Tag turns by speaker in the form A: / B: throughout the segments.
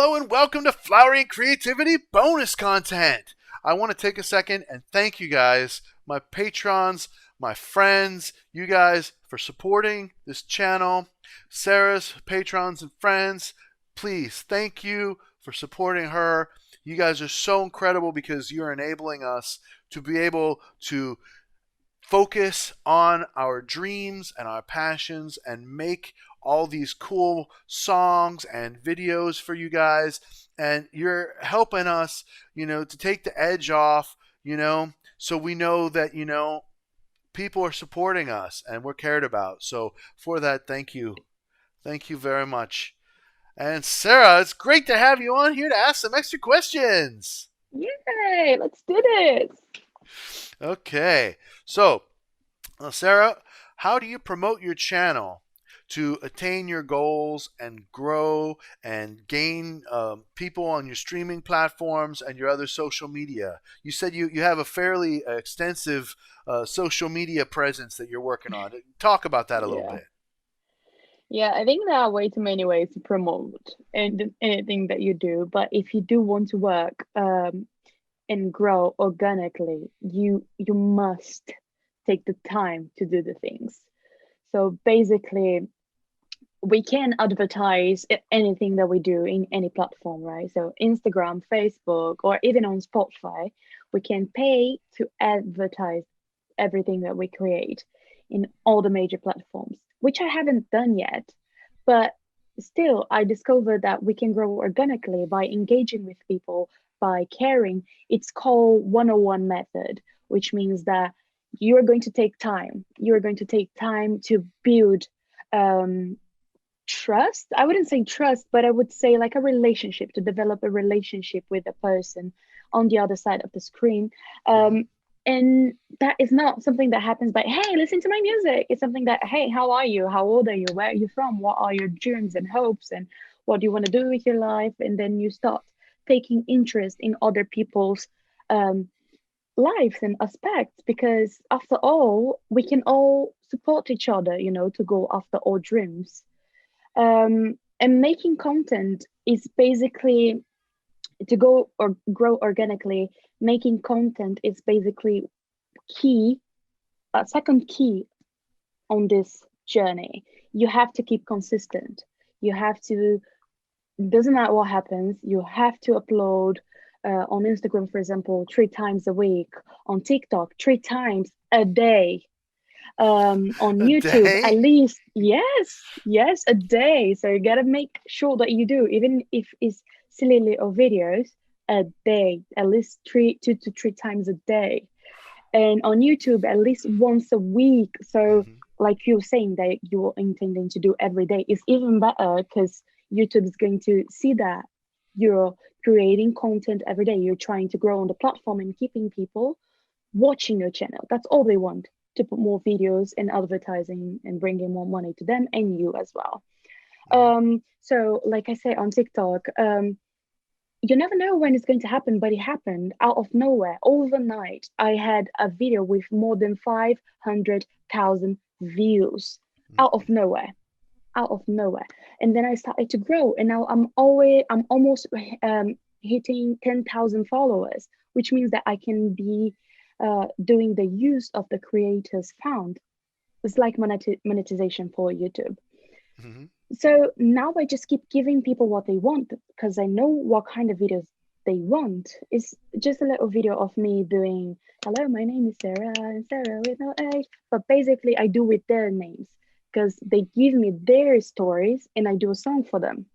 A: Hello and welcome to Flowery Creativity bonus content. I want to take a second and thank you guys, my patrons, my friends, you guys for supporting this channel. Sarah's patrons and friends, please thank you for supporting her. You guys are so incredible because you're enabling us to be able to focus on our dreams and our passions and make all these cool songs and videos for you guys. And you're helping us, to take the edge off, so we know that, people are supporting us and we're cared about. So for that, thank you. Thank you very much. And Sarah, it's great to have you on here to ask some extra questions.
B: Yay, let's do this.
A: Okay. So, Sarah, how do you promote your channel to attain your goals and grow and gain people on your streaming platforms and your other social media? You said you have a fairly extensive social media presence that you're working on. Talk about that a little
B: Yeah.
A: bit.
B: Yeah, I think there are way too many ways to promote anything that you do, but if you do want to work and grow organically, you must take the time to do the things. So basically, we can advertise anything that we do in any platform, right? So Instagram, Facebook, or even on Spotify, we can pay to advertise everything that we create in all the major platforms, which I haven't done yet. But still, I discovered that we can grow organically by engaging with people, by caring. It's called 101 method, which means that you are going to take time. You are going to take time to build um, trust. I wouldn't say trust, but I would say like a relationship, to develop a relationship with a person on the other side of the screen.
A: Hmm.
B: um and that is not something that happens by, hey, listen to my music. It's something that, hey, how are you, how old are you, where are you from, what are your dreams and hopes, and what do you want to do with your life. And then you start taking interest in other people's um lives and aspects, because after all, we can all support each other, to go after our dreams. And making content is basically, to go or grow organically. Making content is basically key, a second key on this journey. You have to keep consistent. You have to, doesn't matter what happens, you have to upload on Instagram, for example, 3 times a week, on TikTok, 3 times a day, on
A: A
B: YouTube at
A: day?
B: least. Yes, a day. So you gotta make sure that you do, even if it's silly little videos, a day, at least 2 to 3 times a day, and on YouTube at least once a week. So
A: Hmm.
B: like you're saying that you're intending to do every day is even better, because YouTube is going to see that you're creating content every day. You're trying to grow on the platform and keeping people watching your channel. That's all they want, to put more videos and advertising and bringing more money to them and you as well.
A: Hmm.
B: So like I say, on TikTok, you never know when it's going to happen, but it happened out of nowhere. Overnight, I had a video with more than 500,000 views out of nowhere, out of nowhere. And then I started to grow, and now I'm almost hitting 10,000 followers, which means that I can be doing the use of the creators found. It's like monetization for YouTube.
A: Hmm.
B: So now I just keep giving people what they want, because I know what kind of videos they want. It's just a little video of me doing, hello, my name is Sarah, and Sarah with no A. But basically, I do with their names, because they give me their stories and I do a song for them.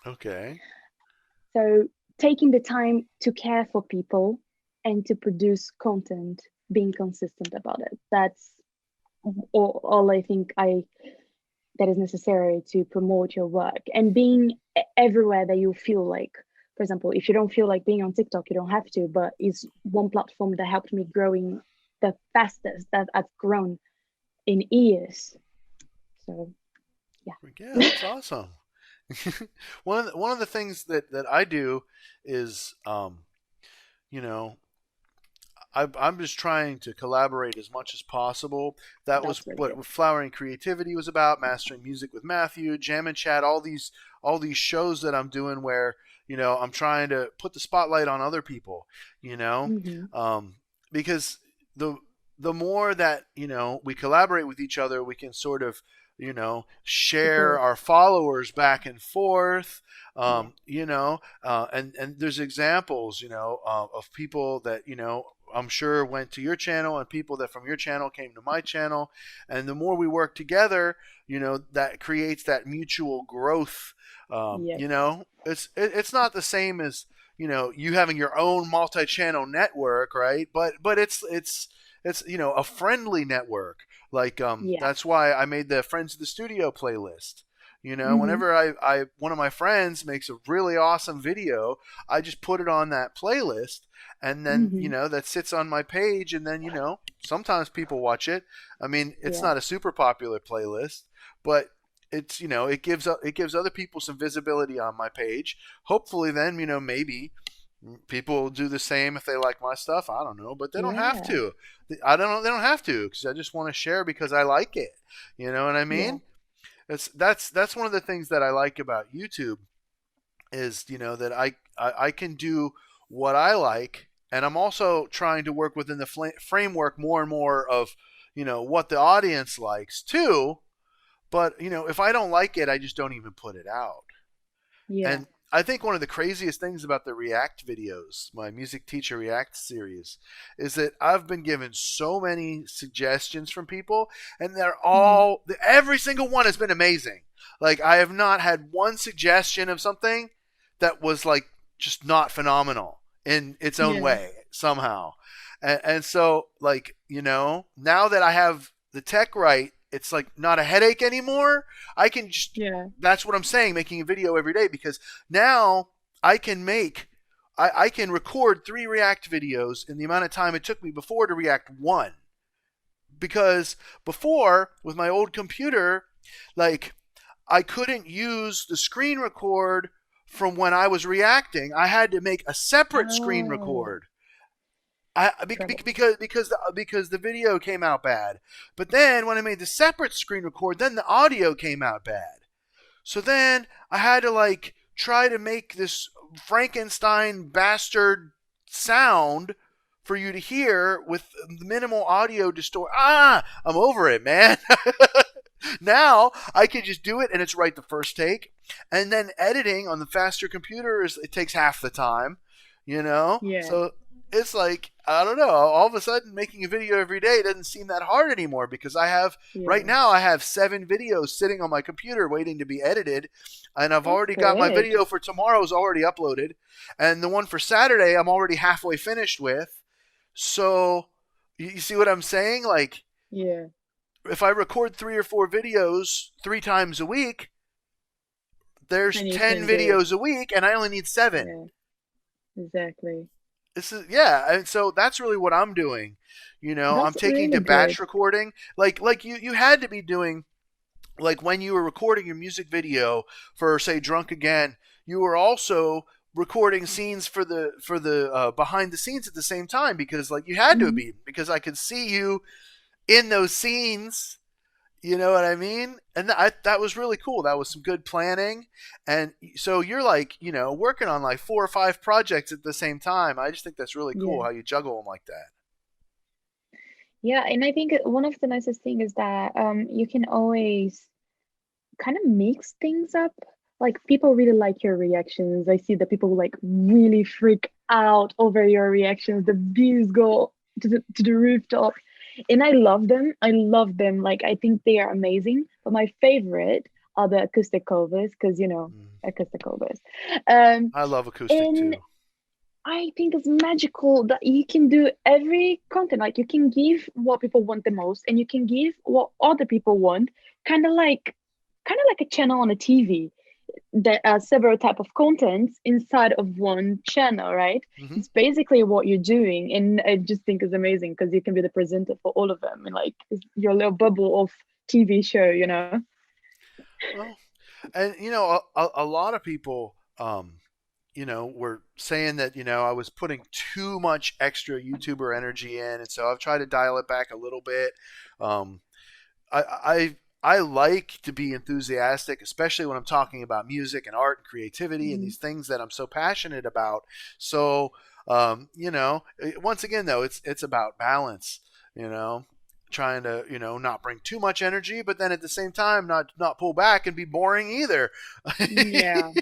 A: Okay.
B: So taking the time to care for people and to produce content, being consistent about it. That's all I think I that is necessary to promote your work, and being everywhere that you feel like. For example, if you don't feel like being on TikTok, you don't have to, but it's one platform that helped me growing the fastest that I've grown in years. So
A: Yeah,
B: yeah.
A: that's awesome. One of the things that I do is, you know, I'm just trying to collaborate as much as possible. That was
B: That's really good.
A: what Flowering Creativity was about. Mastering Music with Matthew, Jam and Chat, all these shows that I'm doing where I'm trying to put the spotlight on other people. You know,
B: Mm-hmm.
A: um, because the the more that we collaborate with each other, we can sort of share
B: Support.
A: our followers back and forth.
B: Yeah.
A: And there's examples of people that I'm sure went to your channel, and people that from your channel came to my channel, and the more we work together, that creates that mutual growth.
B: Yes.
A: It's not the same as you having your own multi-channel network, right? But it's a friendly network. Like
B: Yeah.
A: that's why I made the Friends of the Studio playlist.
B: Mm-hmm.
A: Whenever I one of my friends makes a really awesome video, I just put it on that playlist, and then
B: Mm-hmm.
A: that sits on my page, and then sometimes people watch it. I mean, it's
B: Yeah.
A: not a super popular playlist, but it gives other people some visibility on my page. Hopefully, then maybe people will do the same if they like my stuff. I don't know, but they don't have
B: Yeah.
A: to. I don't know. They don't have to, because I just want to share because I like it. You know what I
B: Yeah.
A: mean? That's one of the things that I like about YouTube is that I can do what I like, and I'm also trying to work within the framework more and more of what the audience likes too. But if I don't like it, I just don't even put it out.
B: Yeah.
A: And I think one of the craziest things about the React videos, my music teacher React series, is that I've been given so many suggestions from people, and
B: Mm-hmm.
A: every single one has been amazing. Like, I have not had one suggestion of something that was like just not phenomenal in its own
B: Yeah.
A: way somehow. And so, like, now that I have the tech right, it's like not a headache anymore. I can just
B: Yeah.
A: That's what I'm saying, making a video every day, because now I can make I can record 3 React videos in the amount of time it took me before to react one. Because before, with my old computer, like, I couldn't use the screen record from when I was reacting. I had to make a separate screen
B: Oh,
A: record.
B: trouble.
A: Because the video came out bad. But then when I made the separate screen record, then the audio came out bad. So then I had to like try to make this Frankenstein bastard sound for you to hear with minimal audio distort. I'm over it, man. Now I can just do it and it's right the first take. And then editing on the faster computer it takes half the time,
B: Yeah.
A: So it's like, I don't know, all of a sudden making a video every day doesn't seem that hard anymore, because right
B: Yeah.
A: now I have 7 videos sitting on my computer waiting to be edited, and I've
B: That's
A: already got my
B: good.
A: video for tomorrow's already uploaded, and the one for Saturday I'm already halfway finished with. So you see what I'm saying? Like,
B: Yeah.
A: if I record 3 or 4 videos 3 times a week, there's
B: And you
A: 10
B: can do,
A: videos a week, and I only need 7.
B: yeah, exactly.
A: This is Yeah, and so that's really what I'm doing. I'm
B: That's
A: taking
B: really
A: to batch
B: good.
A: recording. Like you had to be doing, like, when you were recording your music video for, say, Drunk Again, you were also recording scenes for the behind the scenes at the same time, because like you had to
B: Hmm.
A: be, because I could see you in those scenes. You know what I mean? And that was really cool. That was some good planning. And so you're like, working on like 4 or 5 projects at the same time. I just think that's really cool
B: Yeah.
A: how you juggle them like that.
B: Yeah, and I think one of the nicest thing is that you can always kind of mix things up. Like people really like your reactions. I see that people like really freak out over your reactions. The views go to the rooftop. And I love them. I love them. Like I think they are amazing. But my favorite are the acoustic covers because
A: Mm.
B: acoustic covers. Um
A: I love acoustic
B: and
A: too.
B: I think it's magical that you can do every content. Like you can give what people want the most, and you can give what other people want. Kind of like, kind of like a channel on a TV that are several type of contents inside of one channel, right?
A: Hmm.
B: It's basically what you're doing, and I just think it's amazing because you can be the presenter for all of them, and like it's your little bubble of TV show.
A: Well, and a lot of people, were saying that, I was putting too much extra YouTuber energy in. And so I've tried to dial it back a little bit. Um, I like to be enthusiastic, especially when I'm talking about music and art and creativity and
B: Mhm.
A: these things that I'm so passionate about. So, once again, though, it's about balance. You know, trying to not bring too much energy, but then at the same time not pull back and be boring either.
B: Yeah,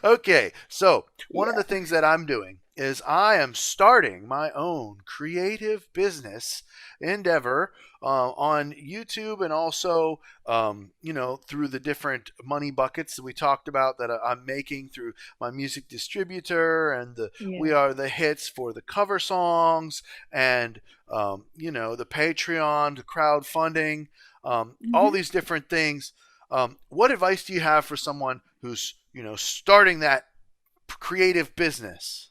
A: Okay, so one of
B: yeah,
A: the things that I'm doing is I am starting my own creative business endeavor on YouTube, and also, through the different money buckets that we talked about that I'm making through my music distributor and the We
B: yeah.
A: Are the Hits for the cover songs, and the Patreon, the crowdfunding, all
B: Hmm.
A: these different things. What advice do you have for someone who's starting that creative business?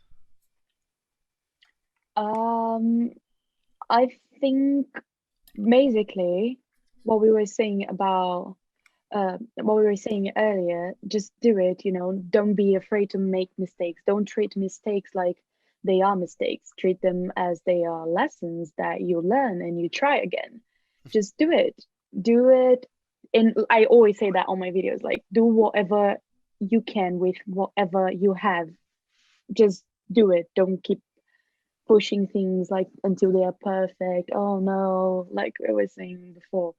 B: Um, I think basically what we were saying about what we were saying earlier, just do it, don't be afraid to make mistakes. Don't treat mistakes like they are mistakes. Treat them as they are lessons that you learn and you try again. Just do it. Do it. And I always say that on my videos, like do whatever you can with whatever you have. Just do it. Don't keep pushing things like until they are perfect. Oh no, like I was saying before,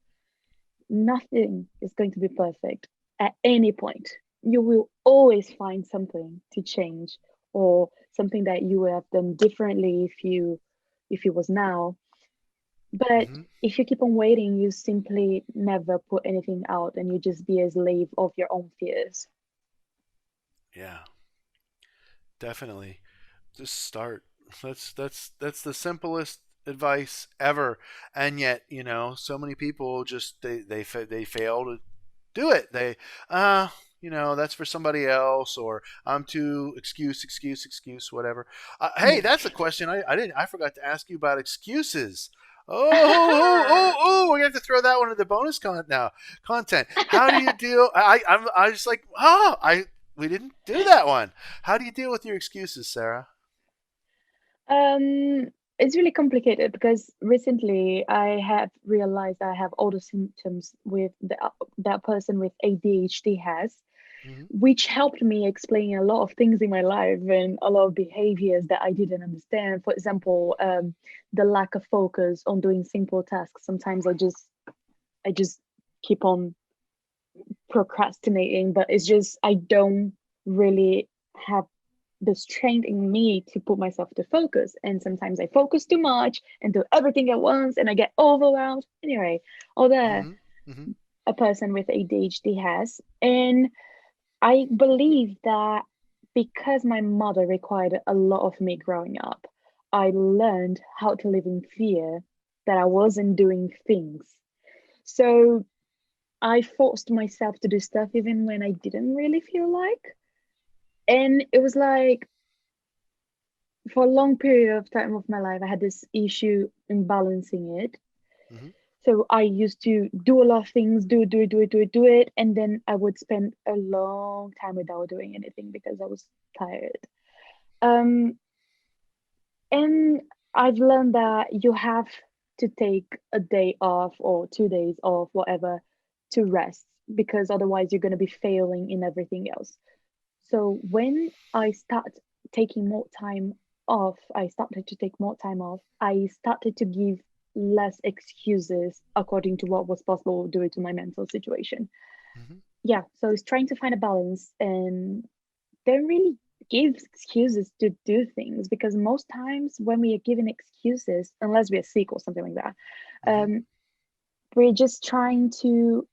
B: nothing is going to be perfect at any point. You will always find something to change or something that you would have done differently if it was now. But
A: Mm-hmm.
B: if you keep on waiting, you simply never put anything out and you just be a slave of your own fears.
A: Yeah, definitely. Just start. That's the simplest advice ever, and yet so many people just they fail to do it. They uh that's for somebody else, or I'm too excuse whatever. Hey,
B: Yeah.
A: that's a question I forgot to ask you about excuses. Oh, we have to throw that one in the bonus content. How do you deal? I just like, I we didn't do that one. How do you deal with your excuses, Sarah?
B: Um, it's really complicated because recently I have realized I have all the symptoms with that person with ADHD has,
A: Hmm.
B: which helped me explain a lot of things in my life and a lot of behaviors that I didn't understand. For example, the lack of focus on doing simple tasks. Sometimes I just keep on procrastinating, but it's just I don't really have the strength in me to put myself to focus. And sometimes I focus too much and do everything at once and I get overwhelmed. Anyway, all that
A: Hmm. Hmm.
B: a person with ADHD has. And I believe that because my mother required a lot of me growing up, I learned how to live in fear that I wasn't doing things. So I forced myself to do stuff even when I didn't really feel like. And it was like for a long period of time of my life, I had this issue in balancing it.
A: Hmm.
B: So I used to do a lot of things, do it, and then I would spend a long time without doing anything because I was tired. Um, and I've learned that you have to take a day off or 2 days off, whatever, to rest because otherwise you're going to be failing in everything else. So when I taking more time I started to take more time off. I started to give less excuses according to what was possible due to my mental situation.
A: Hmm.
B: Yeah, so it's trying to find a balance and don't really give excuses to do things because most times when we are given excuses, unless we are sick or something like that,
A: Hmm.
B: um, we're just trying to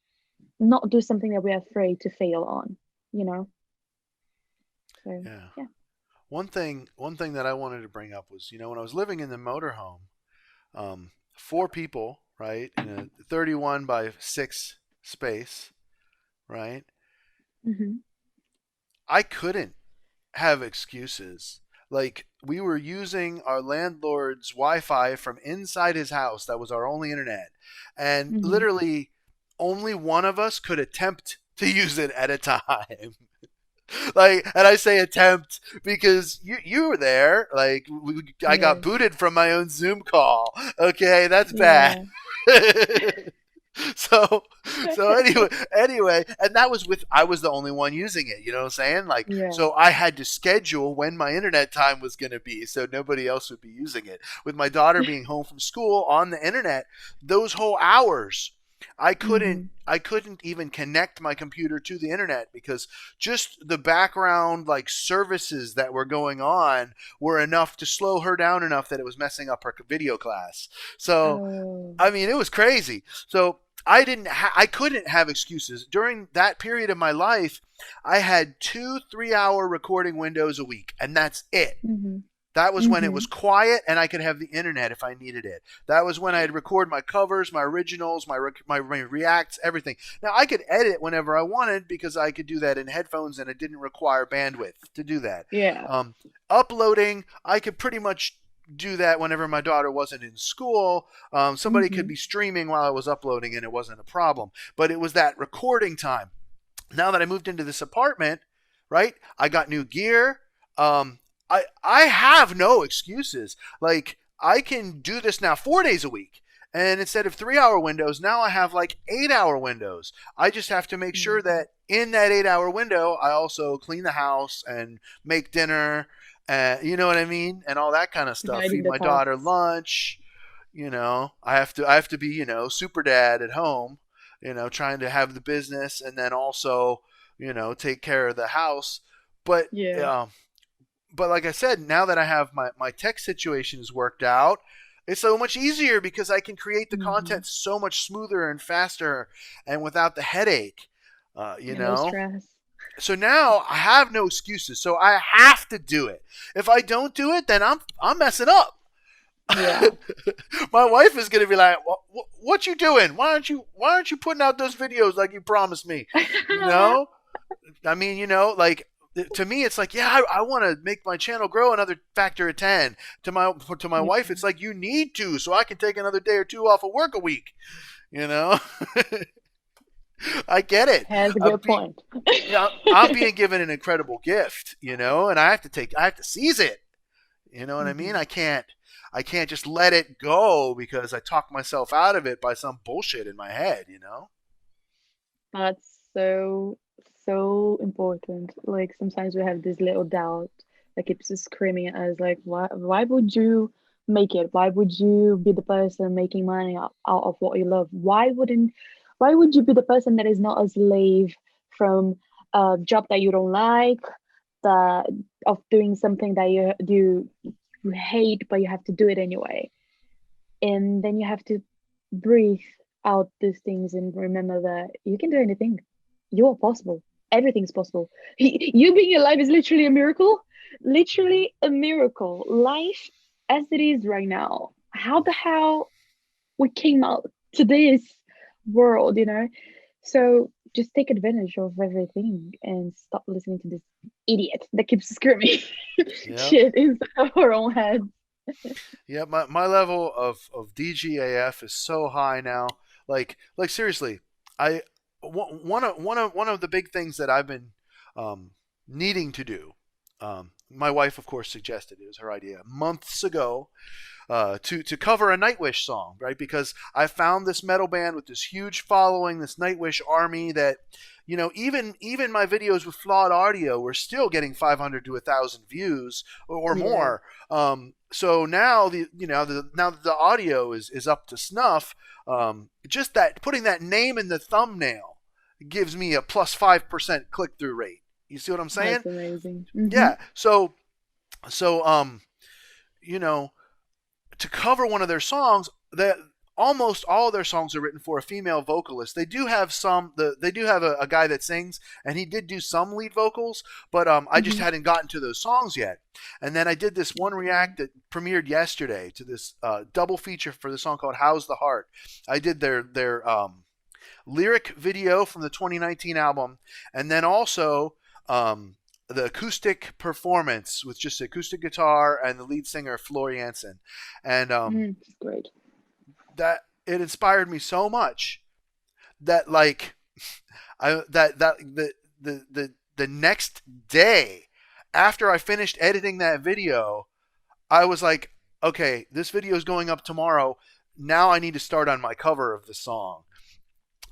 B: not do something that we're afraid to fail on, you know? So
A: Yeah.
B: yeah.
A: One thing that I wanted to bring up was, when I was living in the motorhome, four people, right, in a 31 by 6 space, right?
B: Hmm.
A: I couldn't have excuses. Like, we were using our landlord's Wi-Fi from inside his house. That was our only internet, and
B: Hmm.
A: literally only one of us could attempt to use it at a time. Like, and I say attempt because you were there. Like, I got
B: Yes.
A: booted from my own Zoom call. Okay, that's bad.
B: Yeah.
A: so anyway, and that was with I was the only one using it. You know what I'm saying? Like,
B: Yeah.
A: so I had to schedule when my internet time was going to be, so nobody else would be using it. With my daughter being home from school on the internet, those whole hours
B: Mm-hmm.
A: I couldn't even connect my computer to the internet because just the background like services that were going on were enough to slow her down enough that it was messing up her video class. So
B: Oh.
A: I mean, it was crazy. So I couldn't have excuses during that period of my life. I had 2 3 hour recording windows a week, and that's it.
B: Mm-hmm.
A: That was when it
B: Mm-hmm.
A: was quiet and I could have the internet if I needed it. That was when I'd record my covers, my originals, my reacts, everything. Now I could edit whenever I wanted because I could do that in headphones and it didn't require bandwidth to do that.
B: Yeah.
A: Um, Uploading, I could pretty much do that whenever my daughter wasn't in school. Somebody could
B: Mm-hmm.
A: be streaming while I was uploading and it wasn't a problem. But it was that recording time. Now that I moved into this apartment, right? I got new gear. I have no excuses. Like I can do this now 4 days a week. And instead of 3 hour windows, now I have like 8 hour windows. I just have to make sure
B: Mm-hmm.
A: that in that 8 hour window, I also clean the house and make dinner, you know what I mean? And all that kind of stuff.
B: Dividing
A: Feed
B: the
A: my daughter
B: tasks.
A: lunch. I have to be, super dad at home, trying to have the business and then also, take care of the house. But
B: Yeah.
A: um, but like I said, now that I have my tech situation is worked out, it's so much easier because I can create the
B: Mm-hmm.
A: content so much smoother and faster and uh, without the headache. Uh, you
B: And no
A: know,
B: stress.
A: so now I have no excuses. So I have to do it. If I don't do it, then I'm messing up.
B: Yeah.
A: My wife is gonna be like, "What you doing? Why aren't you putting out those videos like you promised me?" You know, I mean, like to me, it's like, yeah, I want to make my channel grow another factor of 10. To my
B: Yeah.
A: wife, it's like you need to, so I can take another day or two off of work a week. You know, I get it.
B: Has a
A: I'm
B: good
A: be,
B: point.
A: yeah, I'm being given an incredible gift, and I have to seize it. You know what I mean?
B: Hmm.
A: I can't just let it go because I talk myself out of it by some bullshit in my head.
B: That's so, so important. Like sometimes we have this little doubt that keeps us screaming at us, like, why would you make it? Why would you be the person making money out of what you love? Why would you be the person that is not a slave from a job that you don't like, that of doing something that you hate, but you have to do it anyway? And then you have to breathe out these things and remember that you can do anything. You are possible. Everything's possible. You being alive is literally a miracle. Literally a miracle. Life as it is right now. How the hell we came out to this world? So just take advantage of everything and stop listening to this idiot that keeps screaming
A: Yep.
B: shit inside our own heads.
A: Yeah, my level of DGAF is so high now. Like seriously, I one of the big things that I've been needing to do. My wife, of course, suggested it was her idea months ago to cover a Nightwish song, right? Because I found this metal band with this huge following, this Nightwish army that, even my videos with flawed audio were still getting 500 to 1,000 views or
B: Yeah.
A: more. So now now that the audio is up to snuff, just that putting that name in the thumbnail gives me a plus 5% click through rate. You see what I'm saying?
B: That's amazing. Hmm.
A: Yeah. So you know to cover one of their songs that almost all of their songs are written for a female vocalist. They do have they do have a guy that sings, and he did do some lead vocals, but I just
B: Hmm.
A: hadn't gotten to those songs yet. And then I did this one react that premiered yesterday to this double feature for the song called "How's the Heart." I did their lyric video from the 2019 album, and then also the acoustic performance with just acoustic guitar and the lead singer Floor Jansen, and
B: It's great.
A: that it inspired me so much that like I that that the the next day after I finished editing that video, I was like, okay, this video is going up tomorrow. Now I need to start on my cover of the song.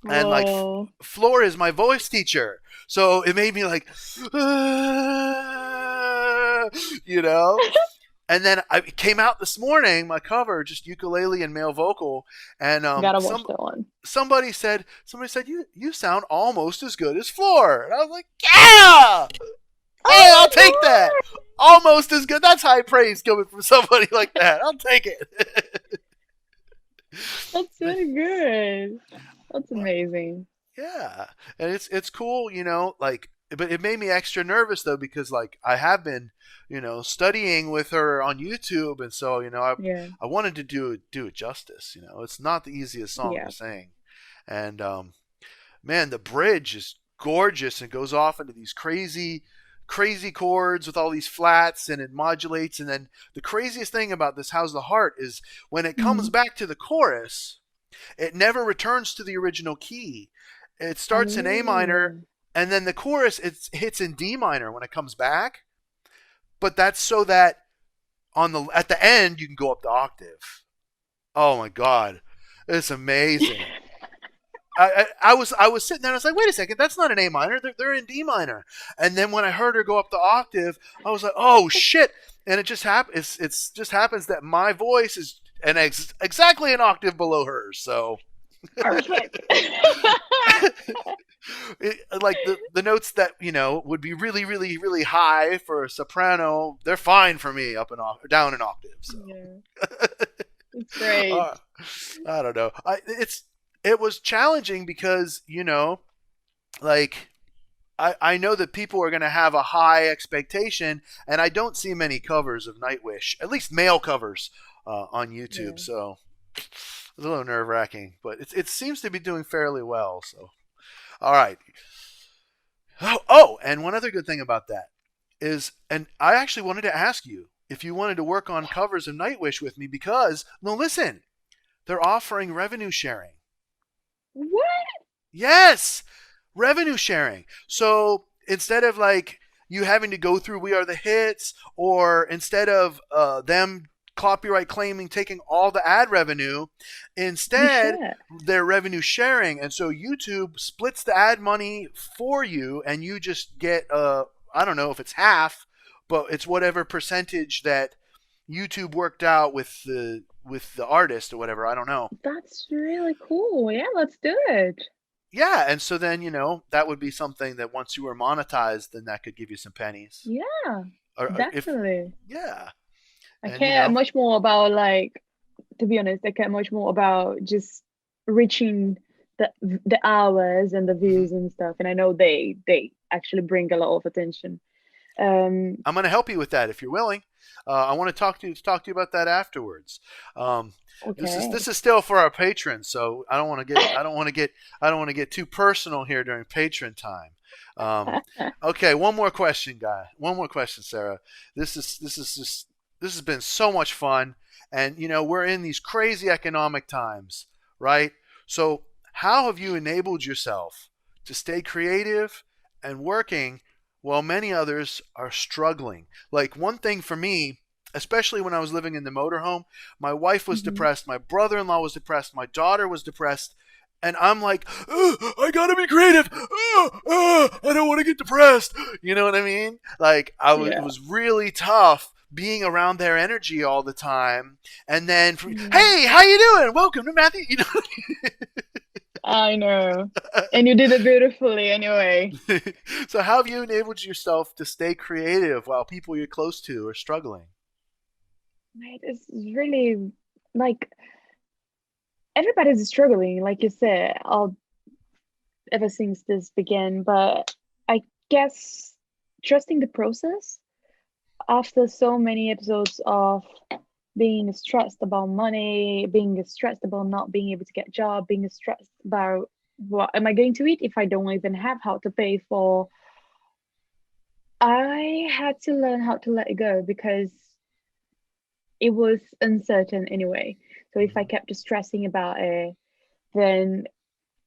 A: And like
B: Whoa.
A: Floor is my voice teacher, so it made me like, you know. And then I came out this morning, my cover, just ukulele and male vocal, and
B: Gotta watch that one.
A: somebody said you sound almost as good as Floor, and I was like, yeah, hey, I'll
B: Oh
A: take that. Almost as good. That's high praise coming from somebody like that. I'll take it.
B: my God. That's so good. That's amazing.
A: Yeah, and it's cool, like, but it made me extra nervous though because like I have been, studying with her on YouTube, and so
B: Yeah.
A: I wanted to do it justice. It's not the easiest song
B: Yeah.
A: to sing, and man, the bridge is gorgeous and goes off into these crazy chords with all these flats, and it modulates, and then the craziest thing about this How's the Heart is when it comes
B: Mm.
A: back to the chorus, it never returns to the original key. It starts in A minor,
B: Oh.
A: and then the chorus it hits in D minor when it comes back. But that's so that at the end you can go up the octave. Oh my god, it's amazing. I was sitting there and I was like, wait a second, that's not an A minor. They're in D minor. And then when I heard her go up the octave, I was like, oh shit! And it just happens. It's just happens that my voice is exactly an octave below hers. So
B: Perfect.
A: like the notes that would be really really really high for a soprano, they're fine for me up and down an octave. So
B: Yeah. It's great.
A: uh, I don't know. It was challenging because like I know that people are going to have a high expectation, and I don't see many covers of Nightwish, at least male covers, on YouTube.
B: Yeah.
A: So it's a little nerve wracking, but it seems to be doing fairly well. So all right. Oh, and one other good thing about that is, and I actually wanted to ask you if you wanted to work on covers of Nightwish with me because, no, listen, they're offering revenue sharing.
B: What?
A: Yes, revenue sharing. So instead of like you having to go through We Are the Hits, or instead of them copyright claiming taking all the ad revenue,
B: You
A: instead
B: should.
A: they're revenue sharing, and so YouTube splits the ad money for you, and you just get I don't know if it's half, but it's whatever percentage that YouTube worked out with the artist or whatever. I don't know.
B: That's really cool. Yeah, let's do it.
A: Yeah, and so then that would be something that once you were monetized, then that could give you some pennies.
B: Yeah,
A: Or if
B: definitely.
A: yeah,
B: I
A: and
B: care much more about like, to be honest, I care much more about just reaching the hours and the
A: mhm.
B: views and stuff. And I know they actually bring a lot of attention. Um,
A: I'm going to help you with that if you're willing. I want to talk to you about that afterwards. Um,
B: okay.
A: this is still for our patrons, so I don't want to get too personal here during patron time. Okay, one more question, guy. One more question, Sarah. This has been so much fun, and we're in these crazy economic times, right? So how have you enabled yourself to stay creative and working while many others are struggling? Like one thing for me, especially when I was living in the motorhome, my wife was
B: Hmm.
A: depressed, my brother-in-law was depressed, my daughter was depressed, and I'm like, I gotta be creative. I don't want to get depressed. You know what I mean? Like it
B: Yeah.
A: was really tough being around their energy all the time. And then,
B: Yeah.
A: hey, how you doing? Welcome to Matthew.
B: I know. And you did it beautifully anyway.
A: So how have you enabled yourself to stay creative while people you're close to are struggling?
B: Right. It's really like everybody's struggling, like you said, all ever since this began. But I guess trusting the process after so many episodes of being stressed about money, being stressed about not being able to get a job, being stressed about what am I going to eat if I don't even have how to pay for. I had to learn how to let it go because it was uncertain anyway. So if I
A: Mm-hmm.
B: kept stressing about it, then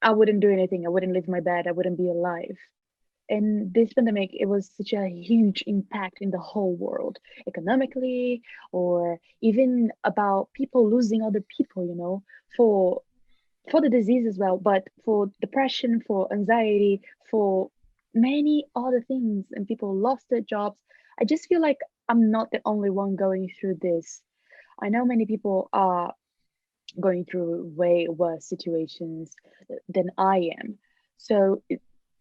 B: I wouldn't do anything. I wouldn't leave my bed. I wouldn't be alive. And this pandemic, it was such a huge impact in the whole world, economically, or even about people losing other people, for the disease as well, but for depression, for anxiety, for many other things, and people lost their jobs. I just feel like I'm not the only one going through this. I know many people are going through way worse situations than I am. So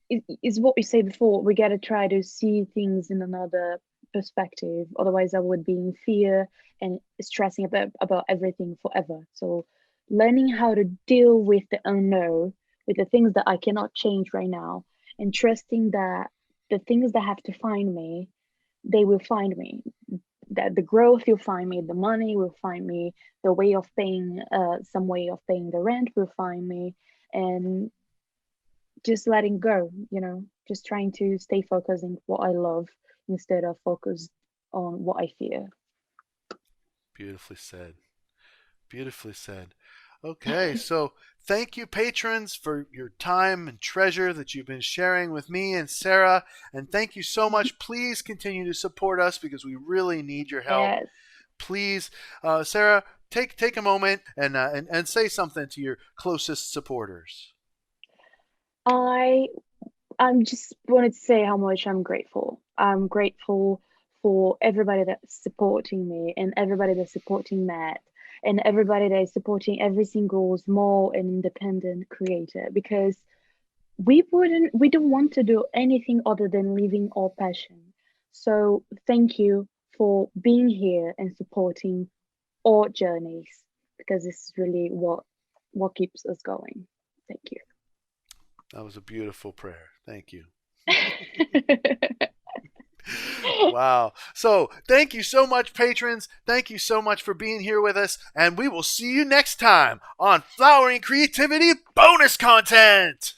B: it's what we say before. We gotta try to see things in another perspective. Otherwise, I would be in fear and stressing about everything forever. So learning how to deal with the unknown, with the things that I cannot change right now, and trusting that the things that have to find me, they will find me. That the growth will find me, the money will find me, the way of paying, some way of paying the rent will find me, and just letting go, just trying to stay focused on what I love instead of focused on what I fear.
A: Beautifully said. Beautifully said. Okay, so thank you, patrons, for your time and treasure that you've been sharing with me and Sarah. And thank you so much. Please continue to support us because we really need your help.
B: Yes.
A: Please, Sarah, take a moment and say something to your closest supporters.
B: I I'm just wanted to say how much I'm grateful. I'm grateful for everybody that's supporting me and everybody that's supporting Matt and everybody that is supporting every single small and independent creator because we don't want to do anything other than living our passion. So thank you for being here and supporting our journeys because this is really what keeps us going. Thank
A: That was a beautiful prayer. Thank you.
B: you.
A: Wow. So, thank you so much, patrons. Thank you so much for being here with us. And we will see you next time on Flowering Creativity bonus content.